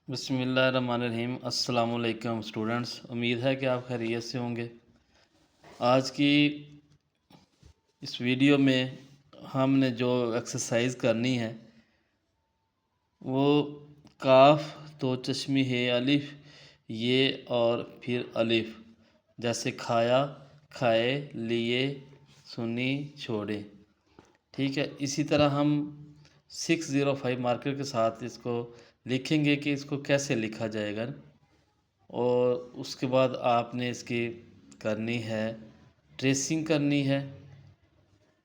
बिस्मिल्लाहिर्रहमानिर्रहीम। अस्सलाम वालेकुम स्टूडेंट्स, उम्मीद है कि आप खैरियत से होंगे। आज की इस वीडियो में हमने जो एक्सरसाइज करनी है वो काफ तो चश्मी है, अलिफ ये और फिर अलिफ, जैसे खाया, खाए, लिए, सुनी, छोड़े। ठीक है, इसी तरह हम 605 मार्कर के साथ इसको लिखेंगे कि इसको कैसे लिखा जाएगा। और उसके बाद आपने इसकी करनी है ट्रेसिंग करनी है।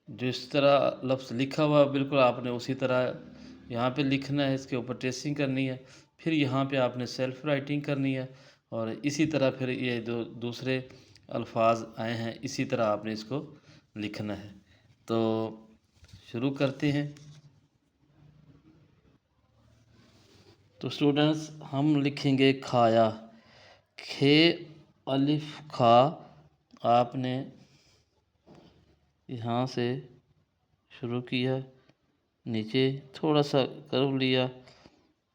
जिस तरह लफ्ज़ लिखा हुआ बिल्कुल आपने उसी तरह यहाँ पे लिखना है, इसके ऊपर ट्रेसिंग करनी है। फिर यहाँ पे आपने सेल्फ राइटिंग करनी है और इसी तरह फिर ये जो दूसरे अल्फाज आए हैं इसी तरह आपने इसको लिखना है। तो शुरू करते हैं। तो स्टूडेंट्स हम लिखेंगे खाया, खे अलिफ खा। आपने यहाँ से शुरू किया, नीचे थोड़ा सा कर्व लिया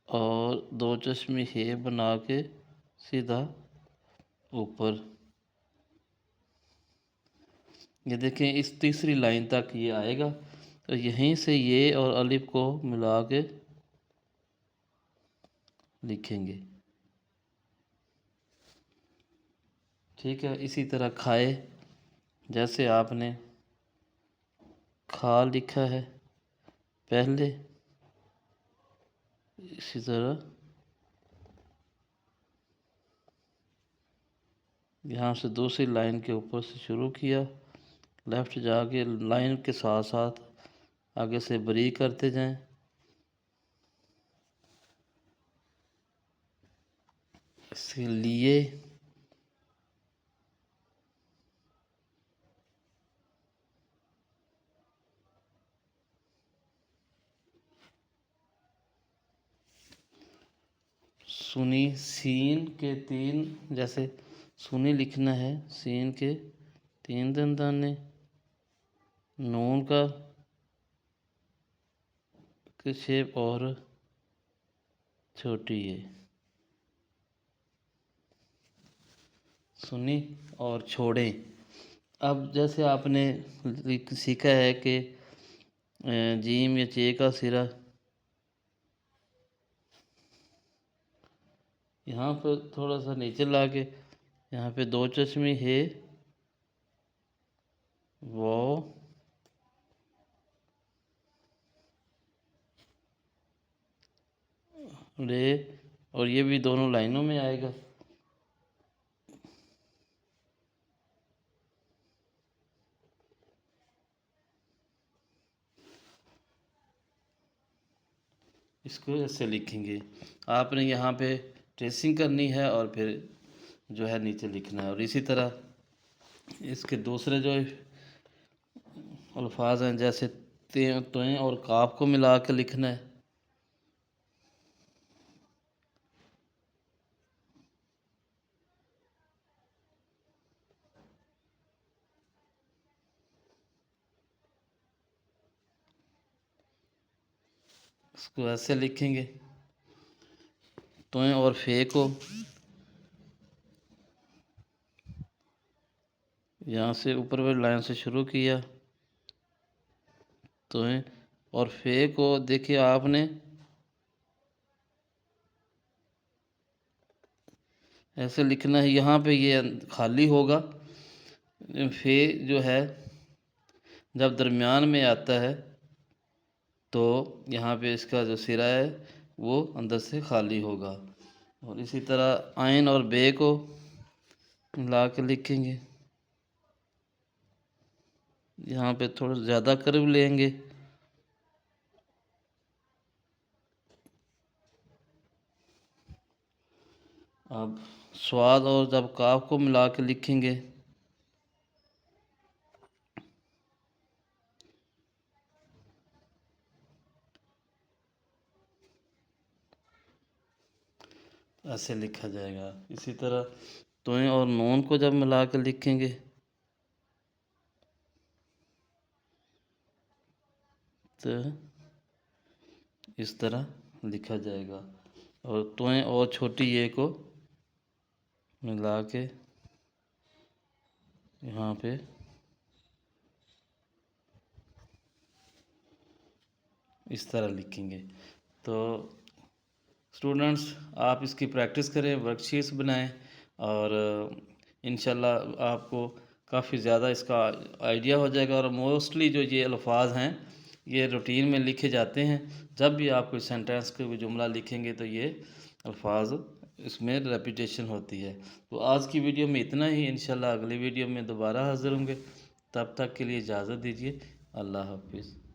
और दो चश्मे है बना के सीधा ऊपर। ये देखें इस तीसरी लाइन तक ये आएगा, तो यहीं से ये और अलिफ को मिला के लिखेंगे। ठीक है, इसी तरह खाए, जैसे आपने खा लिखा है पहले, इसी तरह यहाँ से दूसरी लाइन के ऊपर से शुरू किया, लेफ़्ट जाके लाइन के साथ साथ आगे से बरी करते जाएं। इसके लिए सुनी, सीन के तीन, जैसे सुनी लिखना है, सीन के तीन दंदाने, नून का शेप और छोटी है, सुनी और छोड़े। अब जैसे आपने सीखा है कि जीम या चे का सिरा यहाँ पर थोड़ा सा नीचे ला के यहाँ पे दो चश्मे है वो ले, और ये भी दोनों लाइनों में आएगा। इसको ऐसे लिखेंगे। आपने यहाँ पे ट्रेसिंग करनी है और फिर जो है नीचे लिखना है। और इसी तरह इसके दूसरे जो अल्फाज हैं, जैसे तोएं और काफ को मिला के लिखना है। इसको ऐसे लिखेंगे। तोएं और फे को यहाँ से ऊपर वाली लाइन से शुरू किया, तोएं और फे को देखिए आपने ऐसे लिखना है। यहाँ पे ये खाली होगा, फे जो है जब दरमियान में आता है तो यहाँ पे इसका जो सिरा है वो अंदर से खाली होगा। और इसी तरह आइन और बे को मिला के लिखेंगे। यहाँ पे थोड़ा ज़्यादा कर्व लेंगे। अब स्वाद और जब काफ को मिला के लिखेंगे, ऐसे लिखा जाएगा। इसी तरह तोएं और नून को जब मिला के लिखेंगे तो इस तरह लिखा जाएगा। और तोएं और छोटी ये को मिला के यहाँ पे इस तरह लिखेंगे। तो स्टूडेंट्स आप इसकी प्रैक्टिस करें, वर्कशीट्स बनाएं और इंशाल्लाह आपको काफ़ी ज़्यादा इसका आइडिया हो जाएगा। और मोस्टली जो ये अल्फाज हैं ये रूटीन में लिखे जाते हैं। जब भी आप कोई सेंटेंस कोई जुमला लिखेंगे तो ये अल्फाज इसमें रेपिटेशन होती है। तो आज की वीडियो में इतना ही, इंशाल्लाह अगली वीडियो में दोबारा हाज़िर होंगे। तब तक के लिए इजाज़त दीजिए। अल्लाह हाफिज़।